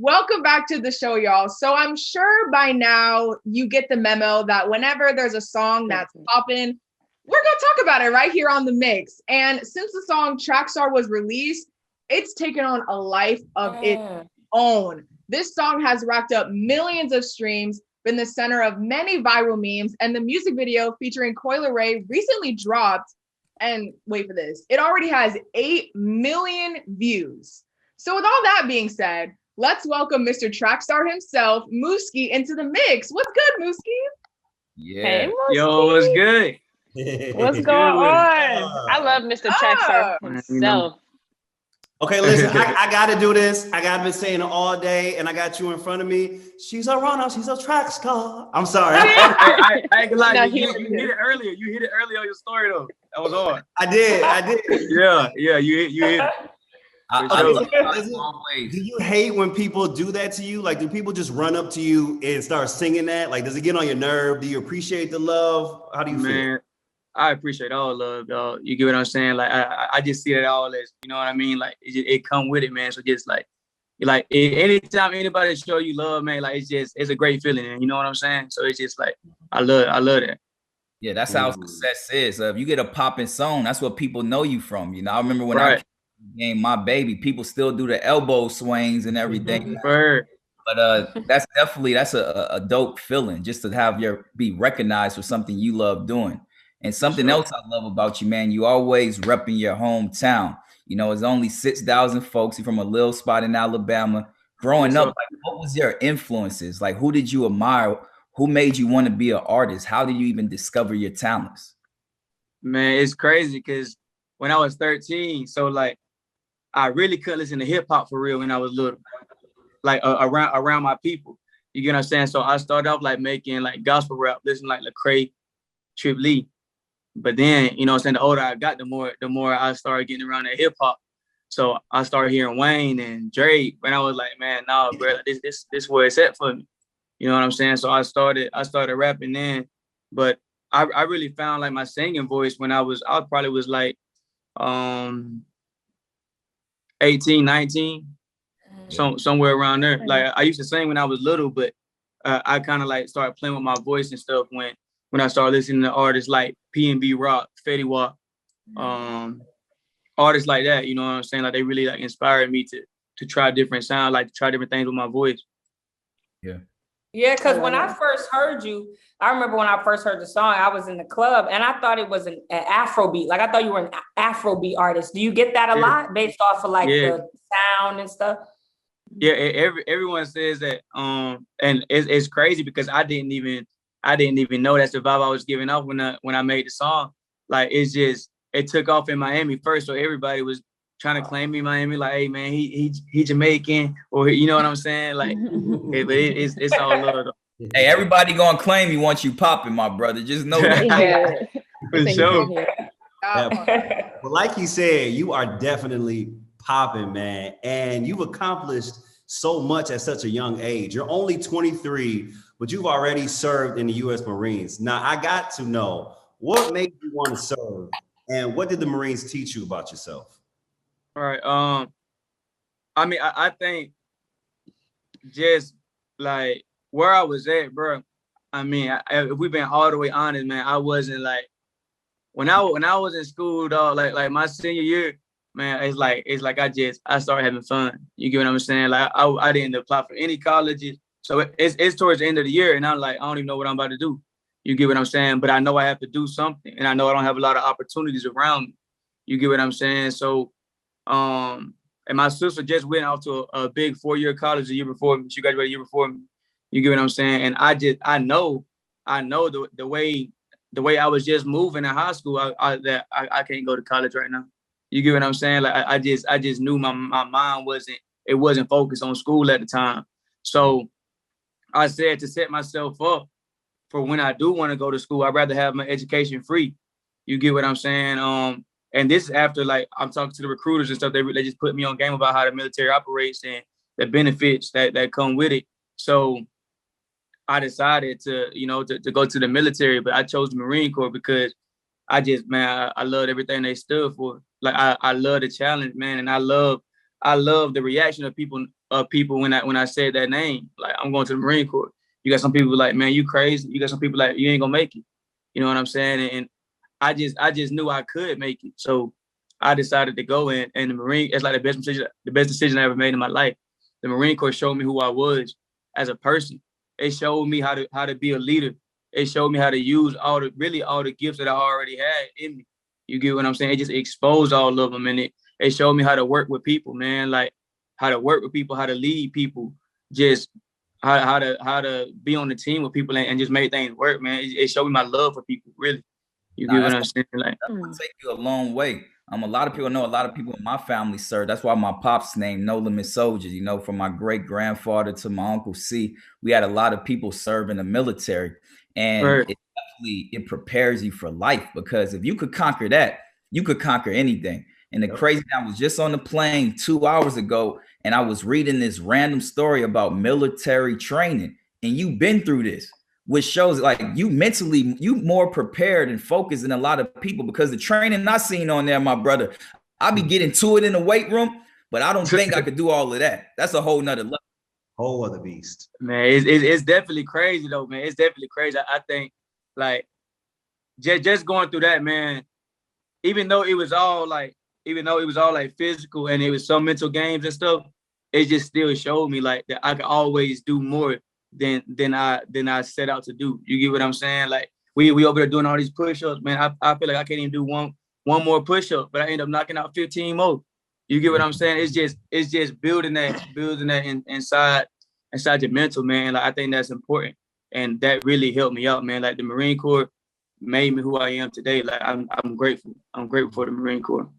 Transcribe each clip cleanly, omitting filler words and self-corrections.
Welcome back to the show, y'all. So I'm sure by now you get the memo that whenever there's a song that's popping, we're going to talk about it right here on The Mix. And since the song Trackstar was released, it's taken on a life of its own. This song has racked up millions of streams, been the center of many viral memes, and the music video featuring Coi Leray recently dropped. And wait for this, it already has 8 million views. So with all that being said, let's welcome Mr. Trackstar himself, Mooski, into the mix. What's good, Mooski? Yeah. Hey, Mooski. Yo, what's good? What's going on? I love Mr. Trackstar himself. Okay, listen, I got to do this. I got to be saying it all day, and I got you in front of me. She's a runner. She's a track star. I'm sorry. I ain't gonna lie. You hit it earlier. You hit it earlier on your story, though. That was hard. I did. Yeah, you hit it. Do you hate when people do that to you? Like, do people just run up to you and start singing that? Like, does it get on your nerve? Do you appreciate the love? How do you feel? I appreciate all love, dog. You get what I'm saying? Like, I just see it all as, you know what I mean? Like, it come with it, man. So just like anytime anybody show you love, man, like it's a great feeling, and you know what I'm saying? So it's just like I love that. Yeah, that's how success is. If you get a popping song, that's what people know you from. You know, I remember when I game My Baby, people still do the elbow swings and everything. But that's a dope feeling, just to be recognized for something you love doing. And something else I love about you, man, you always repping your hometown. You know, it's only 6,000 folks. You're from a little spot in Alabama. Growing up, like, what was your influences? Like, who did you admire? Who made you want to be an artist? How did you even discover your talents? Man, it's crazy because when I was 13, so like I really couldn't listen to hip hop for real when I was little, like around my people. You get what I'm saying? So I started off like making like gospel rap, listening like Lecrae, Trip Lee. But then, you know what I'm saying, the older I got, the more I started getting around that hip hop. So I started hearing Wayne and Drake, and I was like, man, no, bro, this where it's at for me. You know what I'm saying? So I started rapping then, but I really found like my singing voice when I probably was like 18, 19, somewhere around there. Like I used to sing when I was little, but I kind of like started playing with my voice and stuff when I started listening to artists like P&B Rock, Fetty Wap, artists like that, you know what I'm saying? Like they really like inspired me to try different sounds, like to try different things with my voice. Yeah. Yeah, because when I first heard you, I remember when I first heard the song, I was in the club and I thought it was an Afrobeat. Like I thought you were an Afrobeat artist. Do you get that a lot based off of like the sound and stuff? Yeah, everyone says that. And it's crazy because I didn't even know that's the vibe I was giving off when I made the song. Like it took off in Miami first, so everybody was trying to claim me Miami, like, hey man, he Jamaican, or you know what I'm saying? Like, but it's all love though. Hey, everybody gonna claim you once you popping, my brother. Just know that. For sure. Well, like you said, you are definitely popping, man, and you've accomplished so much at such a young age. You're only 23, but you've already served in the U.S. Marines. Now, I got to know what made you want to serve, and what did the Marines teach you about yourself? All right. I mean, I think just like where I was at, bro. I mean, if we've been all the way honest, man, I wasn't like when I was in school, dog. Like my senior year, man, it's like I started having fun. You get what I'm saying? Like I didn't apply for any colleges, so it's towards the end of the year, and I'm like, I don't even know what I'm about to do. You get what I'm saying? But I know I have to do something, and I know I don't have a lot of opportunities around me. You get what I'm saying? So. And my sister just went off to a big 4-year college the year before me. She graduated the year before me. You get what I'm saying? And I know the way I was just moving in high school, I can't go to college right now. You get what I'm saying? Like I just knew my mind wasn't focused on school at the time. So I said to set myself up for when I do want to go to school, I'd rather have my education free. You get what I'm saying? And this is after, like, I'm talking to the recruiters and stuff. They just put me on game about how the military operates and the benefits that come with it. So I decided to go to the military, but I chose the Marine Corps because I loved everything they stood for. Like, I love the challenge, man. And I love the reaction of people of people when I said that name. Like, I'm going to the Marine Corps. You got some people like, man, you crazy. You got some people like, you ain't gonna make it. You know what I'm saying? And I just knew I could make it. So I decided to go in, and the Marine, it's like the best decision I ever made in my life. The Marine Corps showed me who I was as a person. It showed me how to be a leader. It showed me how to use all the gifts that I already had in me. You get what I'm saying? It just exposed all of them, and it showed me how to work with people, man. Like, how to work with people, how to lead people, just how to be on the team with people and just make things work, man. It showed me my love for people, really. You get what I'm saying? Like, that will take you a long way. A lot of people know, a lot of people in my family serve. That's why my pop's name, No Limit Soldiers. You know, from my great grandfather to my uncle C, we had a lot of people serve in the military, and it prepares you for life, because if you could conquer that, you could conquer anything. And the crazy thing, I was just on the plane 2 hours ago, and I was reading this random story about military training, and you've been through this, which shows like you mentally, you more prepared and focused than a lot of people, because the training I seen on there, my brother, I be getting to it in the weight room, but I don't think I could do all of that. That's a whole nother level. Whole other beast. Man, it's definitely crazy though, man. It's definitely crazy. I think like just going through that, man, even though it was all like physical and it was some mental games and stuff, it just still showed me like that I could always do more than I set out to do. You get what I'm saying? Like we over there doing all these push-ups, man. I feel like I can't even do one more push-up, but I end up knocking out 15 more. You get what I'm saying? It's just building that inside your mental, man. Like, I think that's important, and that really helped me out, man. Like, the Marine Corps made me who I am today. Like, I'm grateful. I'm grateful for the Marine Corps.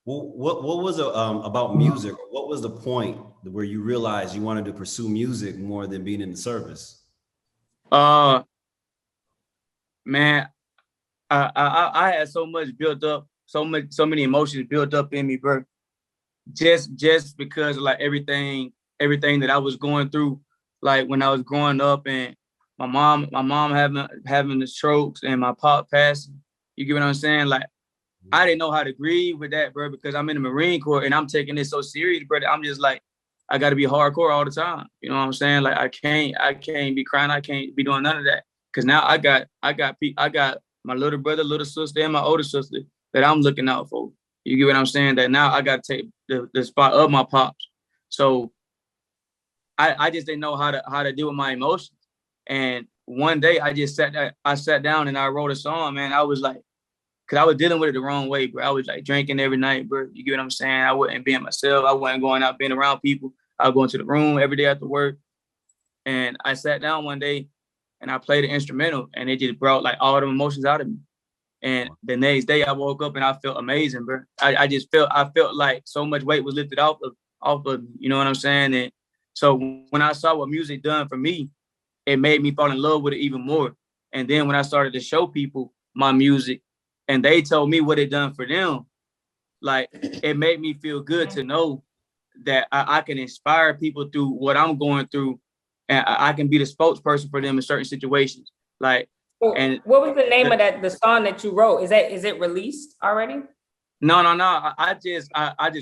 Well, what was it about music? What was the point where you realized you wanted to pursue music more than being in the service? Man, I had so much built up, so many emotions built up in me, bro. Just because of like everything that I was going through, like when I was growing up, and my mom having the strokes and my pop passing. You get what I'm saying? Like, I didn't know how to grieve with that, bro, because I'm in the Marine Corps and I'm taking this so serious, bro. I'm just like, I got to be hardcore all the time. You know what I'm saying? Like, I can't be crying. I can't be doing none of that, because now I got my little brother, little sister, and my older sister that I'm looking out for. You get what I'm saying? That now I got to take the spot of my pops. So I just didn't know how to deal with my emotions. And one day I sat down and I wrote a song, man. I was like, because I was dealing with it the wrong way, bro. I was like drinking every night, bro. You get what I'm saying? I wasn't being myself. I wasn't going out being around people. I was going to the room every day after work. And I sat down one day and I played an instrumental, and it just brought like all the emotions out of me. And the next day I woke up and I felt amazing, bro. I felt like so much weight was lifted off of me, you know what I'm saying? And so when I saw what music done for me, it made me fall in love with it even more. And then when I started to show people my music and they told me what it done for them, like, it made me feel good to know that I can inspire people through what I'm going through, and I can be the spokesperson for them in certain situations. Like, and what was the name of the song that you wrote? Is it released already? No. I just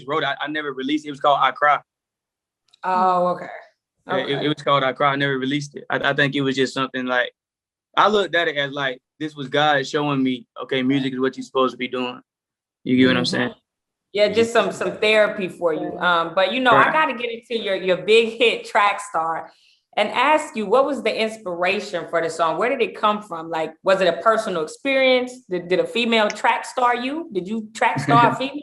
wrote it. I never released it. It was called I Cry. Oh, okay. It was called I Cry. I never released it. I think it was just something like, I looked at it as like, this was God showing me, okay, music is what you're supposed to be doing. You get what I'm saying? Yeah, just some therapy for you. But you know, right. I got to get into your big hit Track Star and ask you, what was the inspiration for the song? Where did it come from? Like, was it a personal experience? Did a female track star you? Did you track star a female?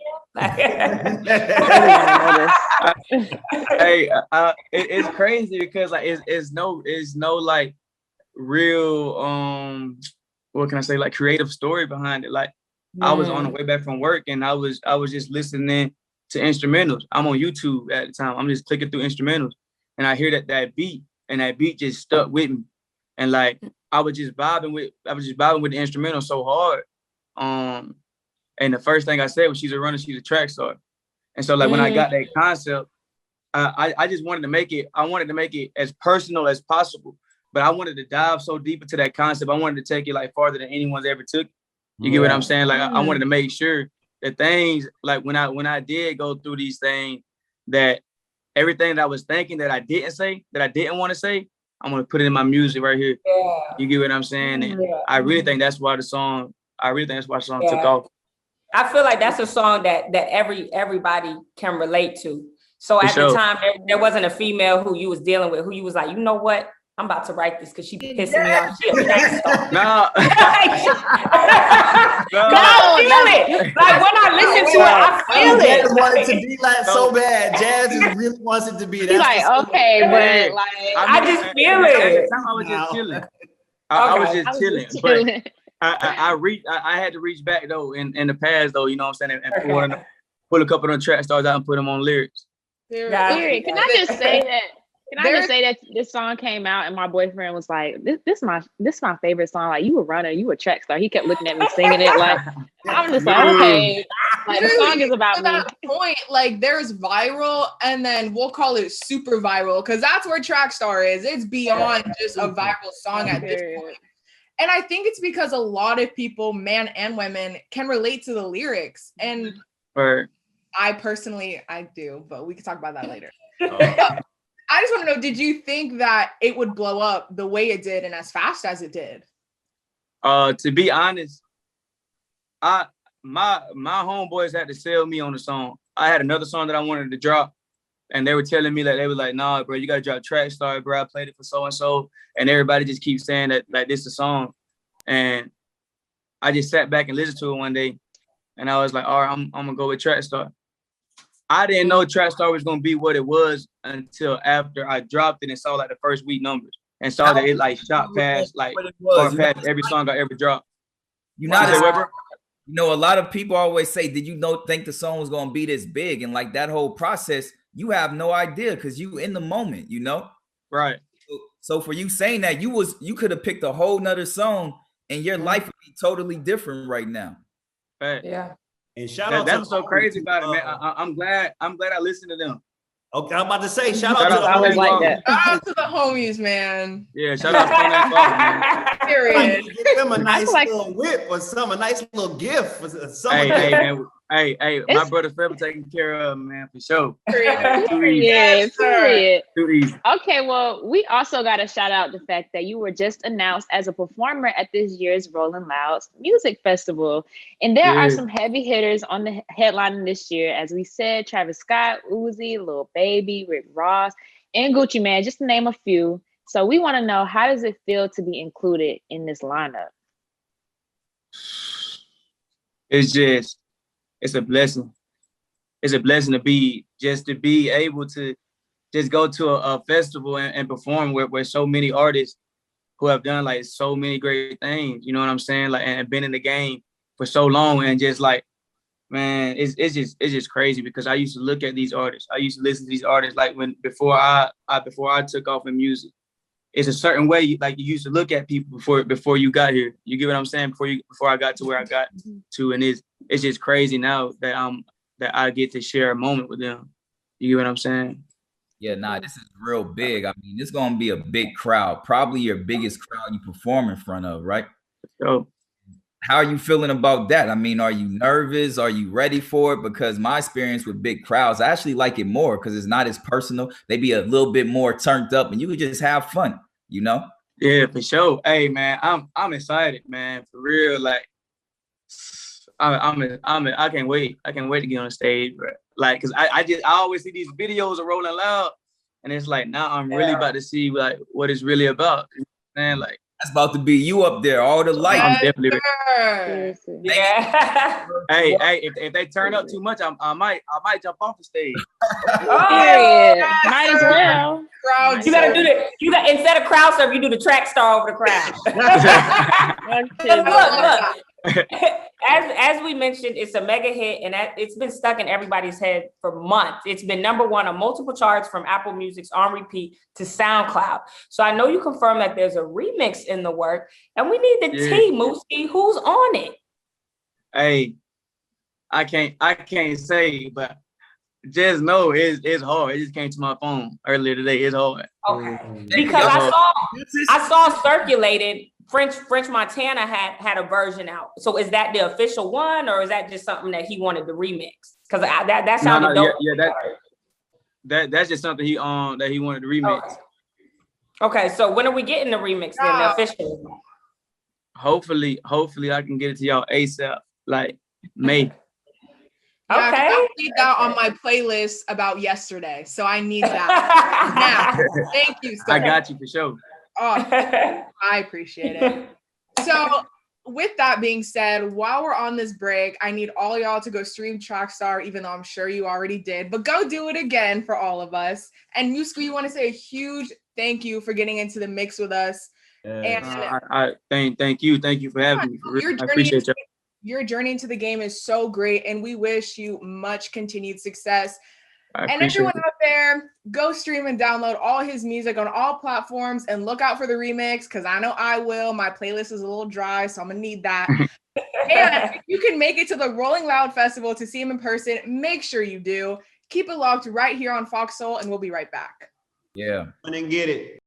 Hey, it's crazy because like it's no like real what can I say, like creative story behind it. Like, I was on the way back from work and I was just listening to instrumentals. I'm on YouTube at the time. I'm just clicking through instrumentals and I hear that beat, and that beat just stuck with me. And like, I was just vibing with the instrumental so hard. And the first thing I said was, she's a runner, she's a track star. And so like when I got that concept, I just wanted to make it as personal as possible. But I wanted to dive so deep into that concept. I wanted to take it like farther than anyone's ever took. You get what I'm saying? Like, I wanted to make sure that things, like when I did go through these things, that everything that I was thinking that I didn't say, that I didn't want to say, I'm gonna put it in my music right here. Yeah. You get what I'm saying? And I really think that's why the song took off. I feel like that's a song that everybody can relate to. So at the time, there wasn't a female who you was dealing with, who you was like, you know what? I'm about to write this because she pissing me off. She a track star. No. I feel it. Like when I listen to it, I feel it. Jazz wanted to be like so bad. Jazz really wants it to be. That's like, okay, but like I just feel it. At the time, I was just chilling. I was just chilling. But I had to reach back though in the past though, you know what I'm saying, and pull a couple of them track stars out and put them on lyrics. Can I just say that? Can I just say that this song came out and my boyfriend was like, this my favorite song. Like, you a runner, you a track star. He kept looking at me singing it. Like, I'm just like, okay, like, the song is about me. At that point, like, there's viral, and then we'll call it super viral, because that's where track star is. It's beyond just a viral song at this point. And I think it's because a lot of people, man and women, can relate to the lyrics. And I personally, I do, but we can talk about that later. I just want to know, did you think that it would blow up the way it did and as fast as it did? To be honest, my homeboys had to sell me on the song. I had another song that I wanted to drop, and they were telling me that they were like, nah, bro, you got to drop Track Star, bro. I played it for so-and-so. And everybody just keeps saying that, like, this is a song. And I just sat back and listened to it one day. And I was like, all right, I'm going to go with Track Star. I didn't know Track Star was going to be what it was until after I dropped it and saw, like, the first week numbers. And saw that it, like, shot past, like, past every song I ever dropped. You know, a lot of people always say, did you think the song was going to be this big? And, like, that whole process, you have no idea because you in the moment, you know? Right. So for you saying that, you could have picked a whole nother song and your life would be totally different right now. Right. Yeah. And shout out that's so crazy about it, man. I'm glad I listened to them. Okay, I'm about to say shout out to the homies like that. Shout out to the homies, man. Yeah, shout out to them, man. Period. Give them a nice little whip or something, a nice little gift or something. Hey, man. Hey, my brother Fred taking care of, man, for sure. Period. Too easy. Okay, well, we also got to shout out the fact that you were just announced as a performer at this year's Rolling Louds Music Festival. And there are some heavy hitters on the headline this year. As we said, Travis Scott, Uzi, Lil Baby, Rick Ross, and Gucci Mane, just to name a few. So we want to know, how does it feel to be included in this lineup? It's a blessing. It's a blessing to be able to just go to a festival and perform where so many artists who have done like so many great things, you know what I'm saying? Like, and been in the game for so long, and just like, man, it's just crazy, because I used to look at these artists. I used to listen to these artists like before I took off in music. It's a certain way you used to look at people before you got here. You get what I'm saying? Before I got to where I got to, and it's just crazy now that I get to share a moment with them. You get what I'm saying? Yeah, this is real big. I mean, it's gonna be a big crowd, probably your biggest crowd you perform in front of, right? So, how are you feeling about that? I mean, are you nervous? Are you ready for it? Because my experience with big crowds, I actually like it more because it's not as personal. They be a little bit more turned up, and you could just have fun, you know? Yeah, for sure. Hey, man, I'm excited, man, for real. Like, I can't wait. I can't wait to get on the stage, bro. Like, cause I always see these videos of Rolling Loud, and it's like, now I'm really about to see like what it's really about. You know what I'm saying? Like, that's about to be you up there, all the lights. I'm definitely ready. Yeah. Hey, if they turn up too much, I might jump off the stage. Might as well. You gotta do that. You got, instead of crowd surf, you do the track star over the crowd. Look. As we mentioned, it's a mega hit, and it's been stuck in everybody's head for months. It's been #1 on multiple charts, from Apple Music's On Repeat to SoundCloud. So I know you confirmed that there's a remix in the work, and we need the tea, Mooski. Who's on it? Hey, I can't say, but just know it's hard. It just came to my phone earlier today. It's hard. Okay, because I saw circulated. French Montana had a version out. So is that the official one, or is that just something that he wanted to remix? Because that sounded dope. that's just something he that he wanted to remix. Okay, so when are we getting the remix then officially? Hopefully I can get it to y'all ASAP, like May. Yeah, okay. I need that on my playlist about yesterday. So I need that now. Thank you. I got you for sure. Oh, I appreciate it. So with that being said, while we're on this break, I need all y'all to go stream Trackstar, even though I'm sure you already did, but go do it again for all of us. And Mooski, you want to say a huge thank you for getting into the mix with us. And I thank you for having me. I appreciate you. Your journey into the game is so great, and we wish you much continued success. And everyone out there, go stream and download all his music on all platforms and look out for the remix, because I know I will. My playlist is a little dry, so I'm going to need that. And if you can make it to the Rolling Loud Festival to see him in person, make sure you do. Keep it locked right here on Fox Soul, and we'll be right back. Yeah. And then get it.